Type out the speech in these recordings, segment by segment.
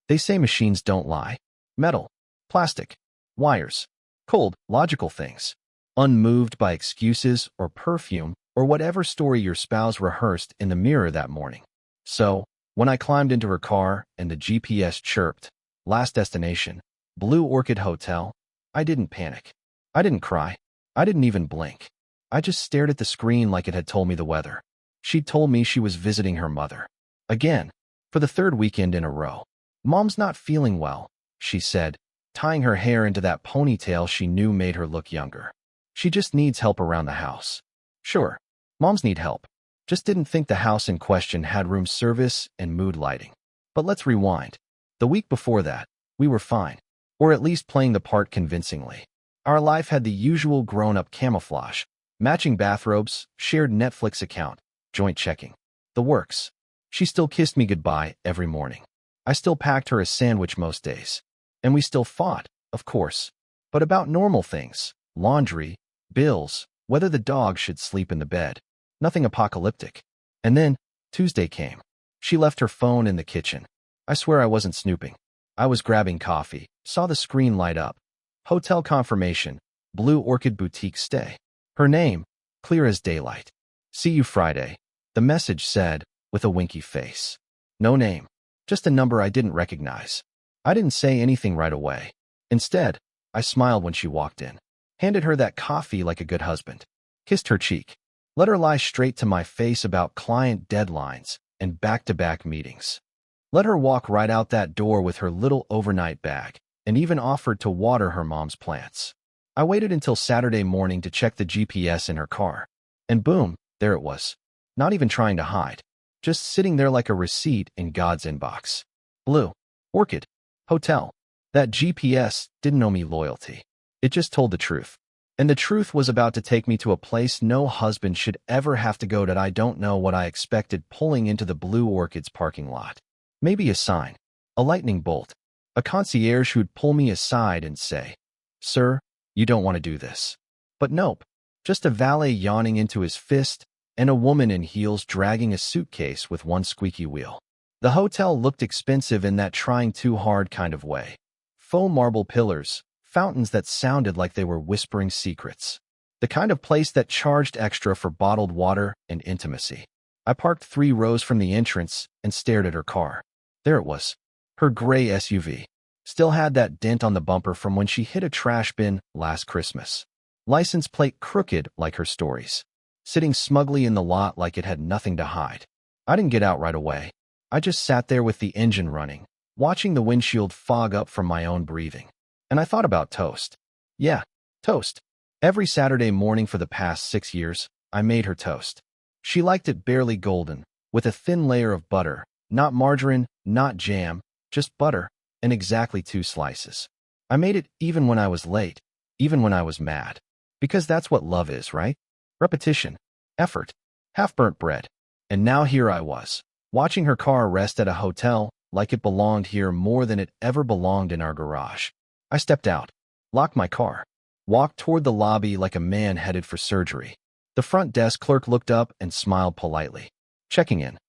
They say machines don't lie. Metal, plastic, wires, cold, logical things, unmoved by excuses or perfume or whatever story your spouse rehearsed in the mirror that morning. So, when I climbed into her car and the GPS chirped, last destination, Blue Orchid Hotel, I didn't panic. I didn't cry. I didn't even blink. I just stared at the screen like it had told me the weather. She'd told me she was visiting her mother. Again, for the third weekend in a row. Mom's not feeling well, she said, tying her hair into that ponytail she knew made her look younger. She just needs help around the house. Sure, moms need help. Just didn't think the house in question had room service and mood lighting. But let's rewind. The week before that, we were fine. Or at least playing the part convincingly. Our life had the usual grown-up camouflage. Matching bathrobes, shared Netflix account, joint checking. The works. She still kissed me goodbye every morning. I still packed her a sandwich most days. And we still fought, of course. But about normal things. Laundry, bills, whether the dog should sleep in the bed. Nothing apocalyptic. And then, Tuesday came. She left her phone in the kitchen. I swear I wasn't snooping. I was grabbing coffee, saw the screen light up. Hotel confirmation, Blue Orchid Boutique stay. Her name, clear as daylight. See you Friday, the message said, with a winky face. No name, just a number I didn't recognize. I didn't say anything right away. Instead, I smiled when she walked in, handed her that coffee like a good husband, kissed her cheek, let her lie straight to my face about client deadlines and back-to-back meetings. Let her walk right out that door with her little overnight bag, and even offered to water her mom's plants. I waited until Saturday morning to check the GPS in her car. And boom, there it was. Not even trying to hide. Just sitting there like a receipt in God's inbox. Blue Orchid Hotel. That GPS didn't owe me loyalty. It just told the truth. And the truth was about to take me to a place no husband should ever have to go. That I don't know what I expected pulling into the Blue Orchid's parking lot. Maybe a sign. A lightning bolt. A concierge who'd pull me aside and say, "Sir, you don't want to do this." But nope. Just a valet yawning into his fist and a woman in heels dragging a suitcase with one squeaky wheel. The hotel looked expensive in that trying too hard kind of way. Faux marble pillars, fountains that sounded like they were whispering secrets. The kind of place that charged extra for bottled water and intimacy. I parked 3 rows from the entrance and stared at her car. There it was. Her gray SUV. Still had that dent on the bumper from when she hit a trash bin last Christmas. License plate crooked like her stories. Sitting smugly in the lot like it had nothing to hide. I didn't get out right away. I just sat there with the engine running, watching the windshield fog up from my own breathing. And I thought about toast. Yeah, toast. Every Saturday morning for the past 6 years, I made her toast. She liked it barely golden, with a thin layer of butter, not margarine, not jam, just butter, and exactly 2 slices. I made it even when I was late, even when I was mad. Because that's what love is, right? Repetition, effort, half-burnt bread. And now here I was, watching her car rest at a hotel like it belonged here more than it ever belonged in our garage. I stepped out, locked my car, walked toward the lobby like a man headed for surgery. The front desk clerk looked up and smiled politely. "Checking in."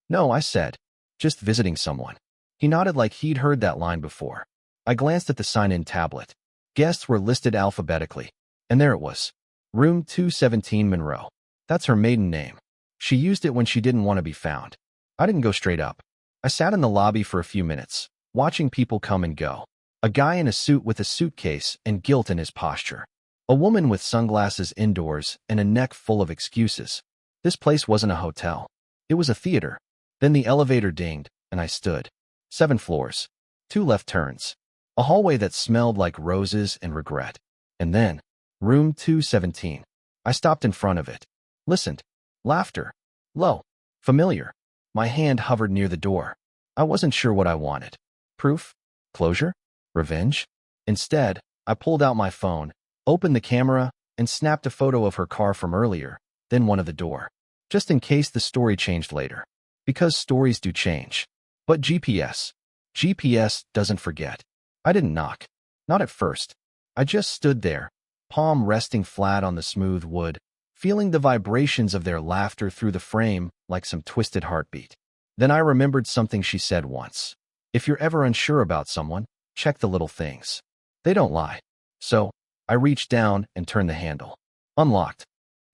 "No," I said. "Just visiting someone." He nodded like he'd heard that line before. I glanced at the sign-in tablet. Guests were listed alphabetically. And there it was. Room 217 Monroe. That's her maiden name. She used it when she didn't want to be found. I didn't go straight up. I sat in the lobby for a few minutes, watching people come and go. A guy in a suit with a suitcase and guilt in his posture. A woman with sunglasses indoors and a neck full of excuses. This place wasn't a hotel. It was a theater. Then the elevator dinged, and I stood. 7 floors. 2 left turns. A hallway that smelled like roses and regret. And then, room 217. I stopped in front of it. Listened. Laughter. Low. Familiar. My hand hovered near the door. I wasn't sure what I wanted. Proof? Closure? Revenge? Instead, I pulled out my phone, opened the camera, and snapped a photo of her car from earlier, then one of the door. Just in case the story changed later. Because stories do change. But GPS doesn't forget. I didn't knock. Not at first. I just stood there, palm resting flat on the smooth wood, feeling the vibrations of their laughter through the frame like some twisted heartbeat. Then I remembered something she said once. If you're ever unsure about someone, check the little things. They don't lie. So, I reached down and turned the handle. Unlocked.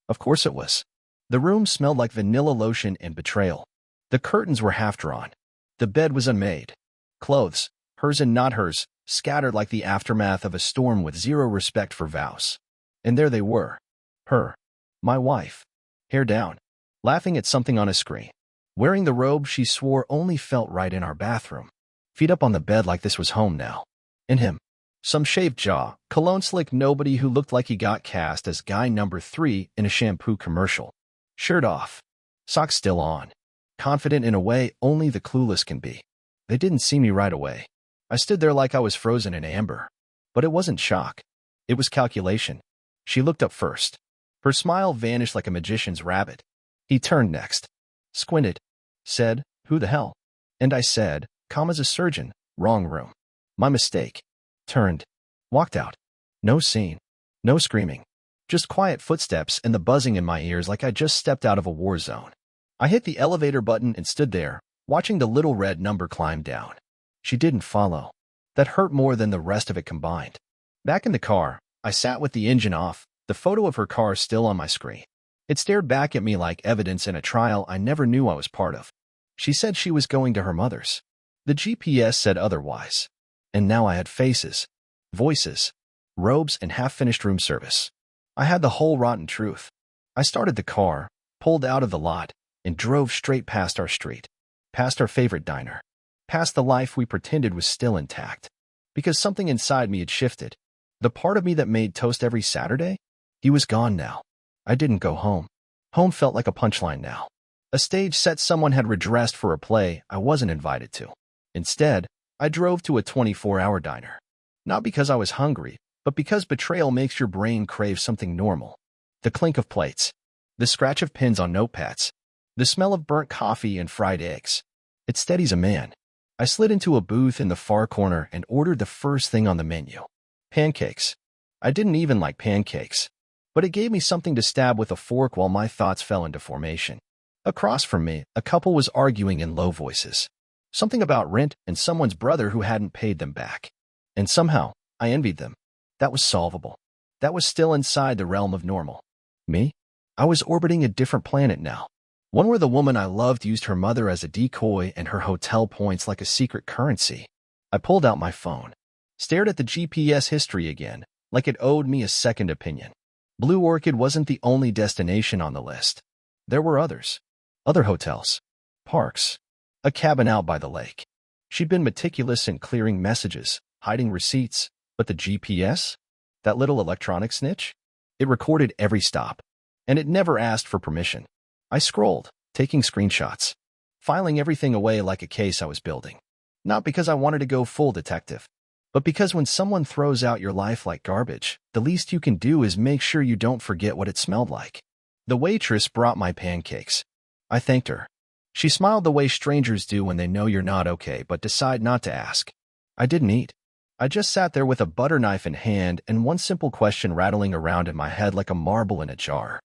Of course it was. The room smelled like vanilla lotion and betrayal. The curtains were half drawn. The bed was unmade. Clothes, hers and not hers, scattered like the aftermath of a storm with zero respect for vows. And there they were. Her. My wife. Hair down. Laughing at something on a screen. Wearing the robe she swore only felt right in our bathroom. Feet up on the bed like this was home now. And him. Some shaved jaw, cologne slick nobody who looked like he got cast as guy number 3 in a shampoo commercial. Shirt off. Socks still on. Confident in a way only the clueless can be. They didn't see me right away. I stood there like I was frozen in amber. But it wasn't shock. It was calculation. She looked up first. Her smile vanished like a magician's rabbit. He turned next. Squinted. Said, "Who the hell?" And I said, "Calm as a surgeon. Wrong room. My mistake." Turned. Walked out. No scene. No screaming. Just quiet footsteps and the buzzing in my ears like I just stepped out of a war zone. I hit the elevator button and stood there, watching the little red number climb down. She didn't follow. That hurt more than the rest of it combined. Back in the car, I sat with the engine off, the photo of her car still on my screen. It stared back at me like evidence in a trial I never knew I was part of. She said she was going to her mother's. The GPS said otherwise. And now I had faces, voices, robes, and half-finished room service. I had the whole rotten truth. I started the car, pulled out of the lot, and drove straight past our street, past our favorite diner, past the life we pretended was still intact. Because something inside me had shifted. The part of me that made toast every Saturday? He was gone now. I didn't go home. Home felt like a punchline now. A stage set someone had redressed for a play I wasn't invited to. Instead, I drove to a 24-hour diner. Not because I was hungry, but because betrayal makes your brain crave something normal. The clink of plates. The scratch of pins on notepads. The smell of burnt coffee and fried eggs. It steadies a man. I slid into a booth in the far corner and ordered the first thing on the menu. Pancakes. I didn't even like pancakes. But it gave me something to stab with a fork while my thoughts fell into formation. Across from me, a couple was arguing in low voices. Something about rent and someone's brother who hadn't paid them back. And somehow, I envied them. That was solvable. That was still inside the realm of normal. Me? I was orbiting a different planet now. One where the woman I loved used her mother as a decoy and her hotel points like a secret currency. I pulled out my phone. Stared at the GPS history again, like it owed me a second opinion. Blue Orchid wasn't the only destination on the list. There were others. Other hotels. Parks. A cabin out by the lake. She'd been meticulous in clearing messages, hiding receipts, but the GPS? That little electronic snitch? It recorded every stop. And it never asked for permission. I scrolled, taking screenshots, filing everything away like a case I was building. Not because I wanted to go full detective, but because when someone throws out your life like garbage, the least you can do is make sure you don't forget what it smelled like. The waitress brought my pancakes. I thanked her. She smiled the way strangers do when they know you're not okay but decide not to ask. I didn't eat. I just sat there with a butter knife in hand and one simple question rattling around in my head like a marble in a jar.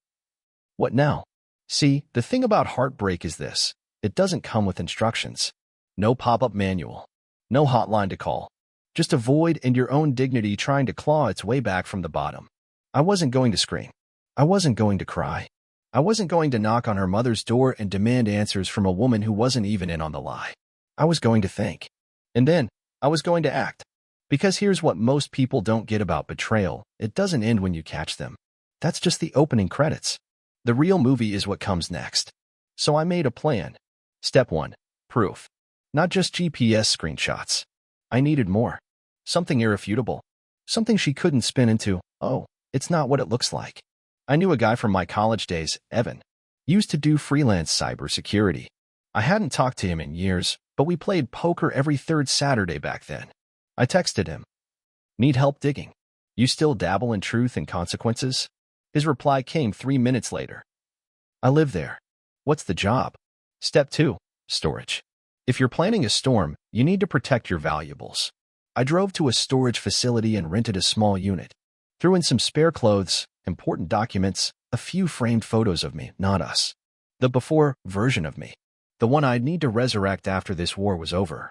What now? See, the thing about heartbreak is this. It doesn't come with instructions. No pop-up manual. No hotline to call. Just a void and your own dignity trying to claw its way back from the bottom. I wasn't going to scream. I wasn't going to cry. I wasn't going to knock on her mother's door and demand answers from a woman who wasn't even in on the lie. I was going to think. And then, I was going to act. Because here's what most people don't get about betrayal. It doesn't end when you catch them. That's just the opening credits. The real movie is what comes next. So I made a plan. Step 1. Proof. Not just GPS screenshots. I needed more. Something irrefutable. Something she couldn't spin into, "Oh, it's not what it looks like." I knew a guy from my college days, Evan. Used to do freelance cybersecurity. I hadn't talked to him in years, but we played poker every third Saturday back then. I texted him. "Need help digging? You still dabble in truth and consequences?" His reply came 3 minutes later. "I live there." "What's the job?" Step 2. Storage. If you're planning a storm, you need to protect your valuables. I drove to a storage facility and rented a small unit. Threw in some spare clothes, important documents, a few framed photos of me, not us. The before version of me. The one I'd need to resurrect after this war was over.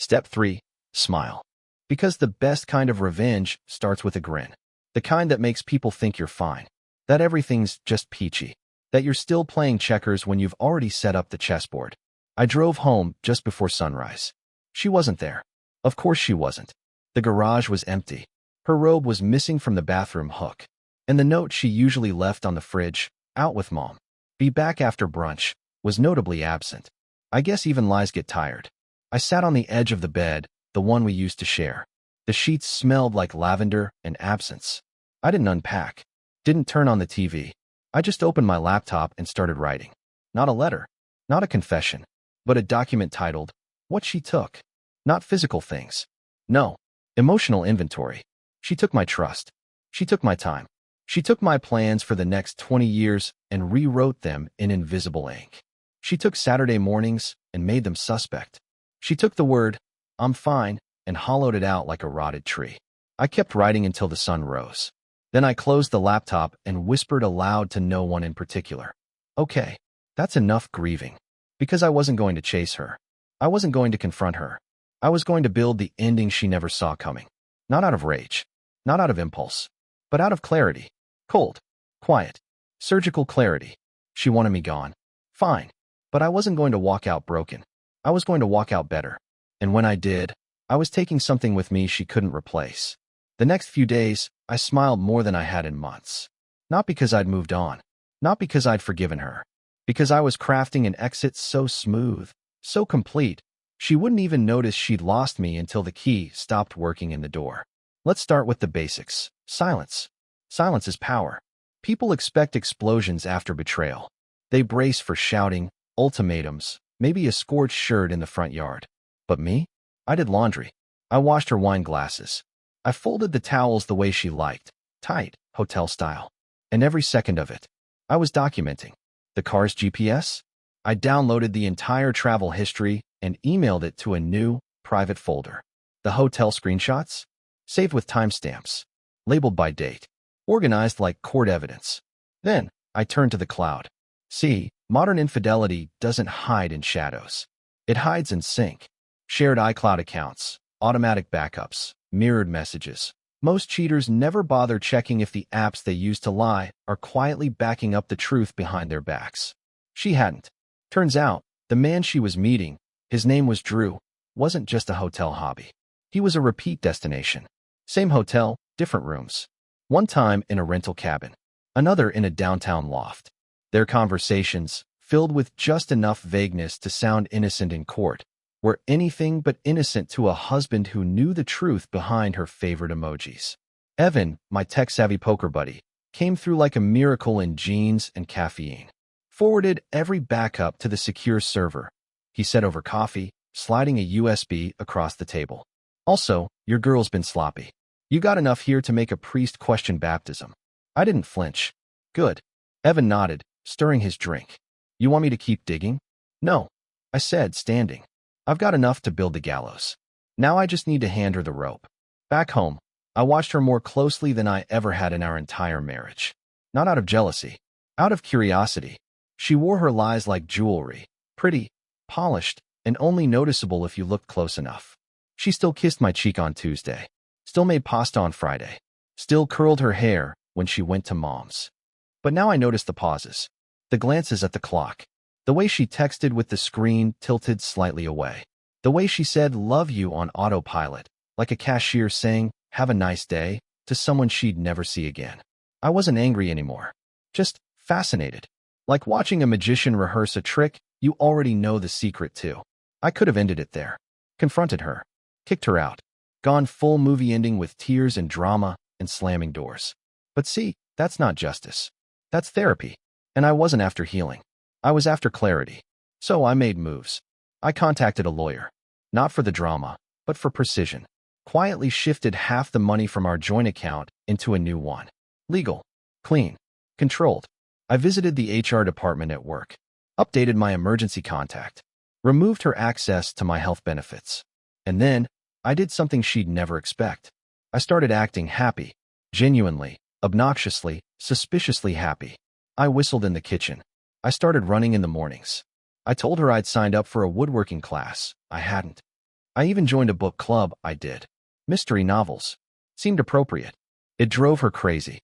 Step 3. Smile. Because the best kind of revenge starts with a grin. The kind that makes people think you're fine. That everything's just peachy. That you're still playing checkers when you've already set up the chessboard. I drove home just before sunrise. She wasn't there. Of course she wasn't. The garage was empty. Her robe was missing from the bathroom hook. And the note she usually left on the fridge, "Out with Mom. Be back after brunch," was notably absent. I guess even lies get tired. I sat on the edge of the bed, the one we used to share. The sheets smelled like lavender and absence. I didn't unpack. Didn't turn on the TV. I just opened my laptop and started writing. Not a letter. Not a confession. But a document titled, "What She Took." Not physical things. No. Emotional inventory. She took my trust. She took my time. She took my plans for the next 20 years and rewrote them in invisible ink. She took Saturday mornings and made them suspect. She took the word, "I'm fine," and hollowed it out like a rotted tree. I kept writing until the sun rose. Then I closed the laptop and whispered aloud to no one in particular. Okay, that's enough grieving. Because I wasn't going to chase her. I wasn't going to confront her. I was going to build the ending she never saw coming. Not out of rage. Not out of impulse. But out of clarity. Cold. Quiet. Surgical clarity. She wanted me gone. Fine. But I wasn't going to walk out broken. I was going to walk out better. And when I did, I was taking something with me she couldn't replace. The next few days, I smiled more than I had in months. Not because I'd moved on. Not because I'd forgiven her. Because I was crafting an exit so smooth, so complete, she wouldn't even notice she'd lost me until the key stopped working in the door. Let's start with the basics. Silence. Silence is power. People expect explosions after betrayal. They brace for shouting, ultimatums, maybe a scorched shirt in the front yard. But me? I did laundry. I washed her wine glasses. I folded the towels the way she liked, tight, hotel style. And every second of it, I was documenting. The car's GPS? I downloaded the entire travel history and emailed it to a new, private folder. The hotel screenshots? Saved with timestamps. Labeled by date. Organized like court evidence. Then, I turned to the cloud. See, modern infidelity doesn't hide in shadows. It hides in sync. Shared iCloud accounts, automatic backups, mirrored messages. Most cheaters never bother checking if the apps they use to lie are quietly backing up the truth behind their backs. She hadn't. Turns out, the man she was meeting, his name was Drew, wasn't just a hotel hobby. He was a repeat destination. Same hotel, different rooms. One time in a rental cabin, another in a downtown loft. Their conversations, filled with just enough vagueness to sound innocent in court, were anything but innocent to a husband who knew the truth behind her favorite emojis. Evan, my tech-savvy poker buddy, came through like a miracle in jeans and caffeine. Forwarded every backup to the secure server, he said over coffee, sliding a USB across the table. Also, your girl's been sloppy. You got enough here to make a priest question baptism. I didn't flinch. Good. Evan nodded, stirring his drink. You want me to keep digging? No. I said, standing. I've got enough to build the gallows. Now I just need to hand her the rope. Back home, I watched her more closely than I ever had in our entire marriage. Not out of jealousy. Out of curiosity. She wore her lies like jewelry. Pretty, polished, and only noticeable if you looked close enough. She still kissed my cheek on Tuesday. Still made pasta on Friday. Still curled her hair when she went to Mom's. But now I noticed the pauses. The glances at the clock. The way she texted with the screen tilted slightly away. The way she said love you on autopilot, like a cashier saying have a nice day to someone she'd never see again. I wasn't angry anymore. Just fascinated. Like watching a magician rehearse a trick you already know the secret to. I could have ended it there. Confronted her. Kicked her out. Gone full movie ending with tears and drama and slamming doors. But see, that's not justice. That's therapy. And I wasn't after healing. I was after clarity. So I made moves. I contacted a lawyer. Not for the drama, but for precision. Quietly shifted half the money from our joint account into a new one. Legal. Clean. Controlled. I visited the HR department at work. Updated my emergency contact. Removed her access to my health benefits. And then, I did something she'd never expect. I started acting happy. Genuinely, obnoxiously, suspiciously happy. I whistled in the kitchen. I started running in the mornings. I told her I'd signed up for a woodworking class. I hadn't. I even joined a book club. I did. Mystery novels. Seemed appropriate. It drove her crazy.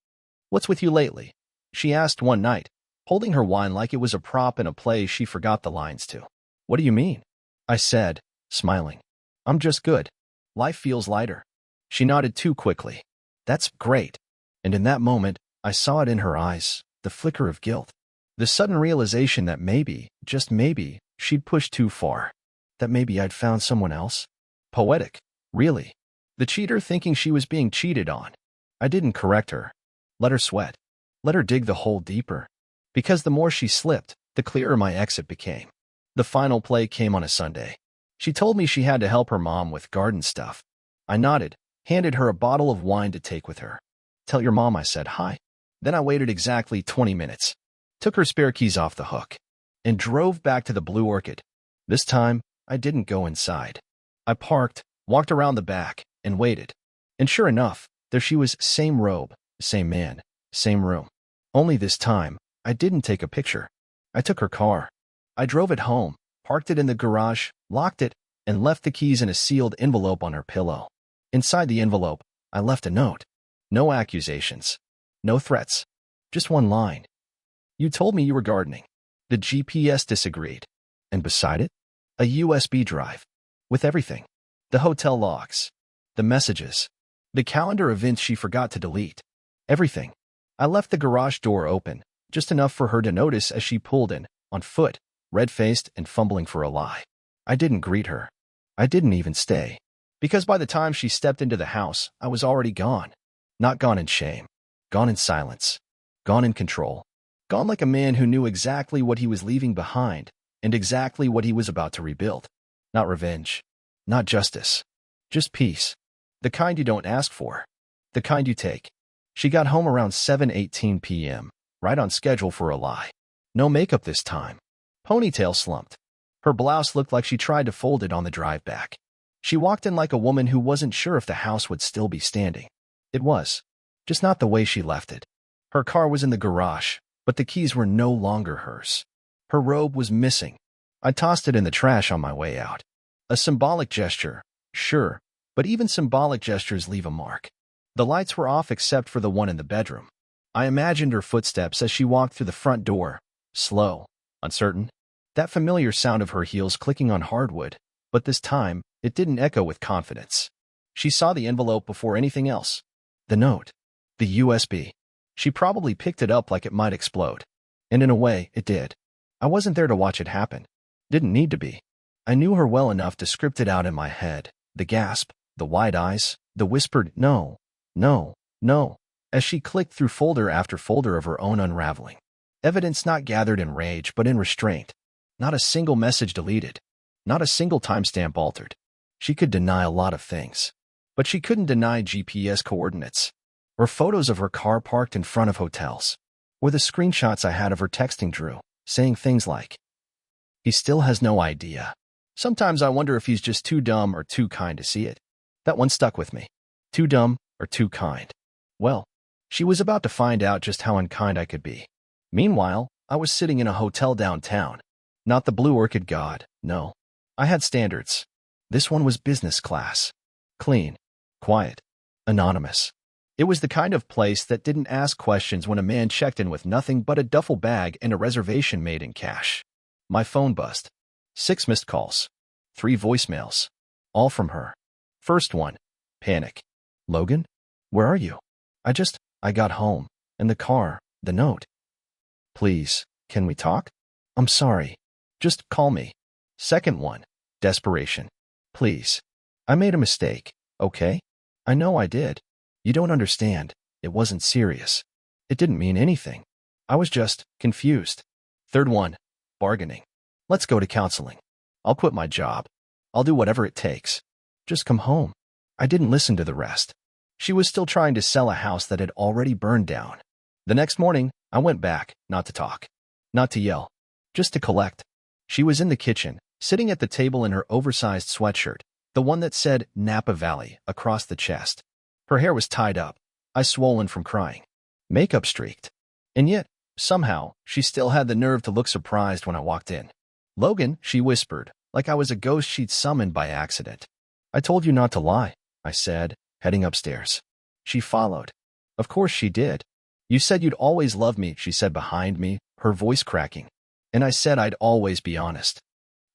"What's with you lately?" she asked one night, holding her wine like it was a prop in a play she forgot the lines to. "What do you mean?" I said, smiling. "I'm just good. Life feels lighter." She nodded too quickly. "That's great." And in that moment, I saw it in her eyes, the flicker of guilt. The sudden realization that maybe, just maybe, she'd pushed too far. That maybe I'd found someone else. Poetic, really. The cheater thinking she was being cheated on. I didn't correct her. Let her sweat. Let her dig the hole deeper. Because the more she slipped, the clearer my exit became. The final play came on a Sunday. She told me she had to help her mom with garden stuff. I nodded, handed her a bottle of wine to take with her. "Tell your mom I said hi." Then I waited exactly 20 minutes, took her spare keys off the hook, and drove back to the Blue Orchid. This time, I didn't go inside. I parked, walked around the back, and waited. And sure enough, there she was, same robe, same man, same room. Only this time, I didn't take a picture. I took her car. I drove it home, parked it in the garage, locked it, and left the keys in a sealed envelope on her pillow. Inside the envelope, I left a note. No accusations. No threats. Just one line. "You told me you were gardening." The GPS disagreed. And beside it, a USB drive. With everything. The hotel logs. The messages. The calendar events she forgot to delete. Everything. I left the garage door open, just enough for her to notice as she pulled in, on foot, red-faced and fumbling for a lie. I didn't greet her. I didn't even stay. Because by the time she stepped into the house, I was already gone. Not gone in shame. Gone in silence. Gone in control. Gone like a man who knew exactly what he was leaving behind and exactly what he was about to rebuild. Not revenge. Not justice. Just peace. The kind you don't ask for. The kind you take. She got home around 7:18 p.m., right on schedule for a lie. No makeup this time. Ponytail slumped. Her blouse looked like she tried to fold it on the drive back. She walked in like a woman who wasn't sure if the house would still be standing. It was. Just not the way she left it. Her car was in the garage, but the keys were no longer hers. Her robe was missing. I tossed it in the trash on my way out. A symbolic gesture, sure, but even symbolic gestures leave a mark. The lights were off except for the one in the bedroom. I imagined her footsteps as she walked through the front door, slow, uncertain. That familiar sound of her heels clicking on hardwood, but this time, it didn't echo with confidence. She saw the envelope before anything else. The note. The USB. She probably picked it up like it might explode. And in a way, it did. I wasn't there to watch it happen. Didn't need to be. I knew her well enough to script it out in my head. The gasp, the wide eyes, the whispered, "No, no, no," as she clicked through folder after folder of her own unraveling. Evidence not gathered in rage, but in restraint. Not a single message deleted. Not a single timestamp altered. She could deny a lot of things. But she couldn't deny GPS coordinates. Or photos of her car parked in front of hotels. Or the screenshots I had of her texting Drew, saying things like, "He still has no idea." Sometimes I wonder if he's just too dumb or too kind to see it. That one stuck with me. Too dumb or too kind. Well, she was about to find out just how unkind I could be. Meanwhile, I was sitting in a hotel downtown. Not the Blue Orchid God, no. I had standards. This one was business class. Clean. Quiet. Anonymous. It was the kind of place that didn't ask questions when a man checked in with nothing but a duffel bag and a reservation made in cash. My phone buzzed. 6 missed calls. 3 voicemails. All from her. First one. Panic. "Logan? Where are you?" I got home. And the car, the note." "Please, can we talk?" "I'm sorry. Just call me." Second one. Desperation. "Please. I made a mistake, okay? I know I did. You don't understand. It wasn't serious. It didn't mean anything. I was just confused." Third one. Bargaining. "Let's go to counseling. I'll quit my job. I'll do whatever it takes. Just come home." I didn't listen to the rest. She was still trying to sell a house that had already burned down. The next morning, I went back, not to talk. Not to yell. Just to collect. She was in the kitchen, sitting at the table in her oversized sweatshirt, the one that said Napa Valley across the chest. Her hair was tied up, eyes swollen from crying. Makeup streaked. And yet, somehow, she still had the nerve to look surprised when I walked in. "Logan," she whispered, like I was a ghost she'd summoned by accident. I told you not to lie, I said, heading upstairs. She followed. Of course she did. You said you'd always love me, she said behind me, her voice cracking. And I said I'd always be honest.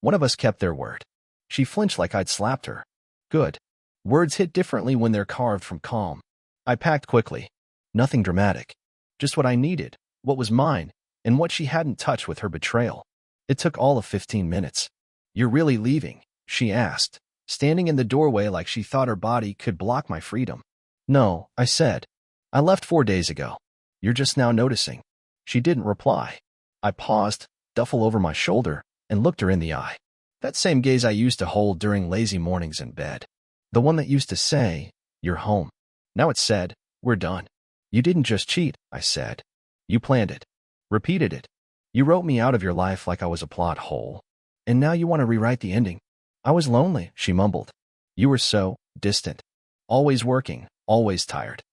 One of us kept their word. She flinched like I'd slapped her. Good. Words hit differently when they're carved from calm. I packed quickly. Nothing dramatic. Just what I needed, what was mine, and what she hadn't touched with her betrayal. It took all of 15 minutes. You're really leaving? She asked, standing in the doorway like she thought her body could block my freedom. No, I said. I left 4 days ago. You're just now noticing. She didn't reply. I paused, duffel over my shoulder, and looked her in the eye. That same gaze I used to hold during lazy mornings in bed. The one that used to say, "You're home." Now it said, "We're done." You didn't just cheat, I said. You planned it. Repeated it. You wrote me out of your life like I was a plot hole. And now you want to rewrite the ending. I was lonely, she mumbled. You were so distant. Always working, always tired.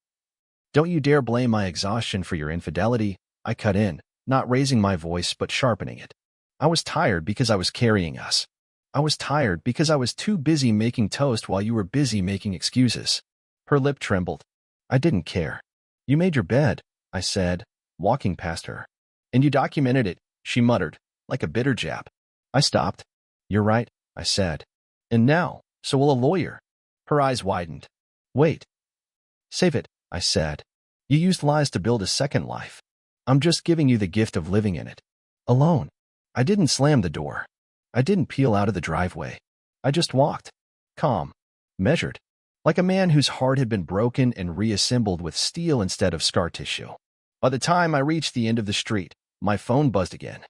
Don't you dare blame my exhaustion for your infidelity, I cut in, not raising my voice but sharpening it. I was tired because I was carrying us. I was tired because I was too busy making toast while you were busy making excuses. Her lip trembled. I didn't care. You made your bed, I said, walking past her. And you documented it, she muttered, like a bitter Jap. I stopped. You're right, I said. And now, so will a lawyer. Her eyes widened. Wait. Save it, I said. You used lies to build a second life. I'm just giving you the gift of living in it. Alone. I didn't slam the door. I didn't peel out of the driveway. I just walked. Calm. Measured. Like a man whose heart had been broken and reassembled with steel instead of scar tissue. By the time I reached the end of the street, my phone buzzed again.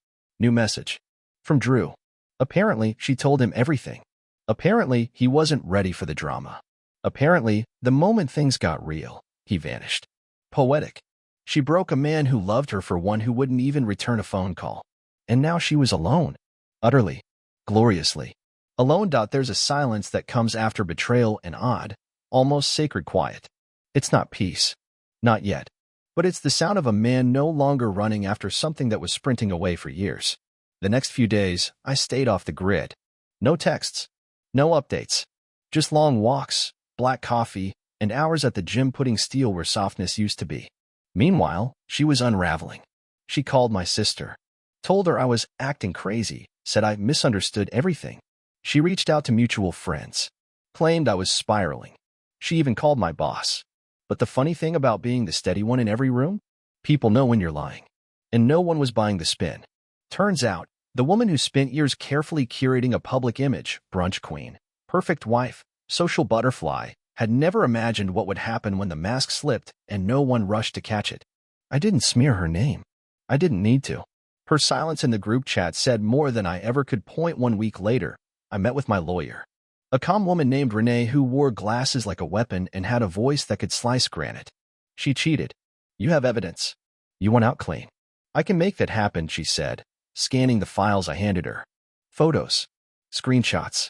New message. From Drew. Apparently, she told him everything. Apparently, he wasn't ready for the drama. Apparently, the moment things got real, he vanished. Poetic. She broke a man who loved her for one who wouldn't even return a phone call. And now she was alone. Utterly. Gloriously. Alone. There's a silence that comes after betrayal, and odd, almost sacred quiet. It's not peace. Not yet. But it's the sound of a man no longer running after something that was sprinting away for years. The next few days, I stayed off the grid. No texts. No updates. Just long walks, black coffee, and hours at the gym putting steel where softness used to be. Meanwhile, she was unraveling. She called my sister. Told her I was acting crazy, said I misunderstood everything. She reached out to mutual friends. Claimed I was spiraling. She even called my boss. But the funny thing about being the steady one in every room? People know when you're lying. And no one was buying the spin. Turns out, the woman who spent years carefully curating a public image, brunch queen, perfect wife, social butterfly, had never imagined what would happen when the mask slipped and no one rushed to catch it. I didn't smear her name. I didn't need to. Her silence in the group chat said more than I ever could. 1 week later, I met with my lawyer. A calm woman named Renee who wore glasses like a weapon and had a voice that could slice granite. She cheated. You have evidence. You went out clean. I can make that happen, she said, scanning the files I handed her. Photos. Screenshots.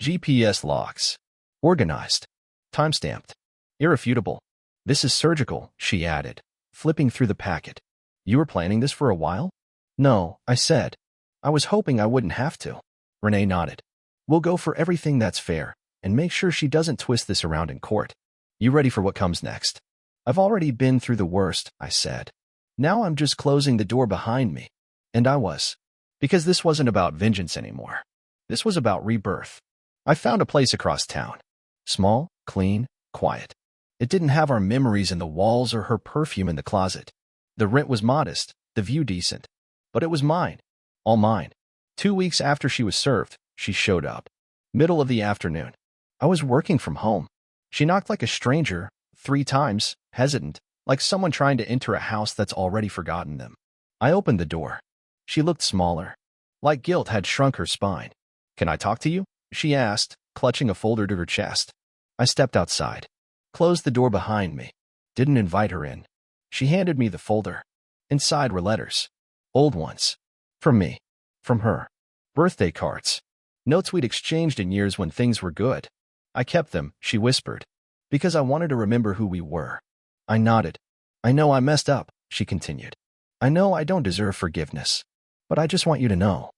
GPS logs. Organized. Timestamped. Irrefutable. This is surgical, she added, flipping through the packet. You were planning this for a while? No, I said. I was hoping I wouldn't have to. Renee nodded. We'll go for everything that's fair, and make sure she doesn't twist this around in court. You ready for what comes next? I've already been through the worst, I said. Now I'm just closing the door behind me. And I was. Because this wasn't about vengeance anymore. This was about rebirth. I found a place across town. Small, clean, quiet. It didn't have our memories in the walls or her perfume in the closet. The rent was modest, the view decent. But it was mine. All mine. 2 weeks after she was served, she showed up. Middle of the afternoon. I was working from home. She knocked like a stranger, 3 times, hesitant, like someone trying to enter a house that's already forgotten them. I opened the door. She looked smaller. Like guilt had shrunk her spine. Can I talk to you? She asked, clutching a folder to her chest. I stepped outside. Closed the door behind me. Didn't invite her in. She handed me the folder. Inside were letters. Old ones. From me. From her. Birthday cards. Notes we'd exchanged in years when things were good. I kept them, she whispered, because I wanted to remember who we were. I nodded. I know I messed up, she continued. I know I don't deserve forgiveness. But I just want you to know.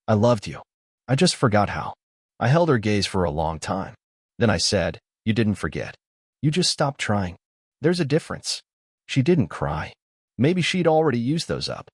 I loved you. I just forgot how. I held her gaze for a long time. Then I said, "You didn't forget. You just stopped trying. There's a difference." She didn't cry. Maybe she'd already used those up.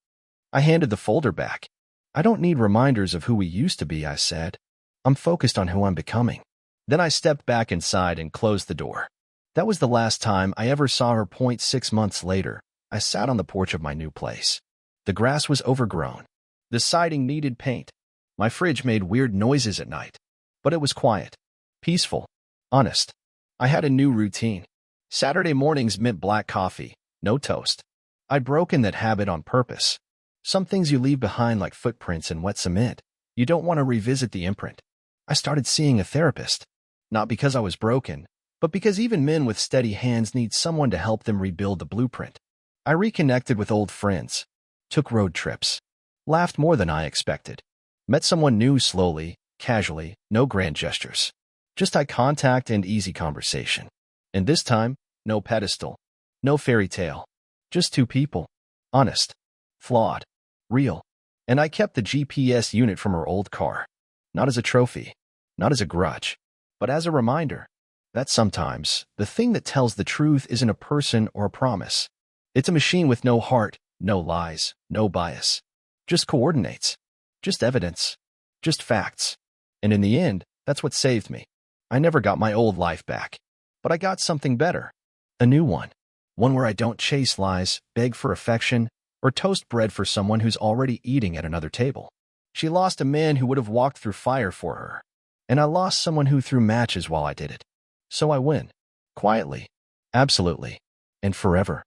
I handed the folder back. "I don't need reminders of who we used to be," I said. "I'm focused on who I'm becoming." Then I stepped back inside and closed the door. That was the last time I ever saw her. 6 months later, I sat on the porch of my new place. The grass was overgrown. The siding needed paint. My fridge made weird noises at night. But it was quiet, peaceful, honest. I had a new routine. Saturday mornings meant black coffee, no toast. I'd broken that habit on purpose. Some things you leave behind like footprints in wet cement. You don't want to revisit the imprint. I started seeing a therapist. Not because I was broken, but because even men with steady hands need someone to help them rebuild the blueprint. I reconnected with old friends, took road trips, laughed more than I expected, met someone new slowly, casually, no grand gestures. Just eye contact and easy conversation. And this time, no pedestal, no fairy tale. Just two people. Honest, flawed, real. And I kept the GPS unit from her old car. Not as a trophy, not as a grudge, but as a reminder that sometimes the thing that tells the truth isn't a person or a promise. It's a machine with no heart, no lies, no bias. Just coordinates, just evidence, just facts. And in the end, that's what saved me. I never got my old life back, but I got something better. A new one. One where I don't chase lies, beg for affection, or toast bread for someone who's already eating at another table. She lost a man who would have walked through fire for her, and I lost someone who threw matches while I did it. So I win. Quietly. Absolutely. And forever.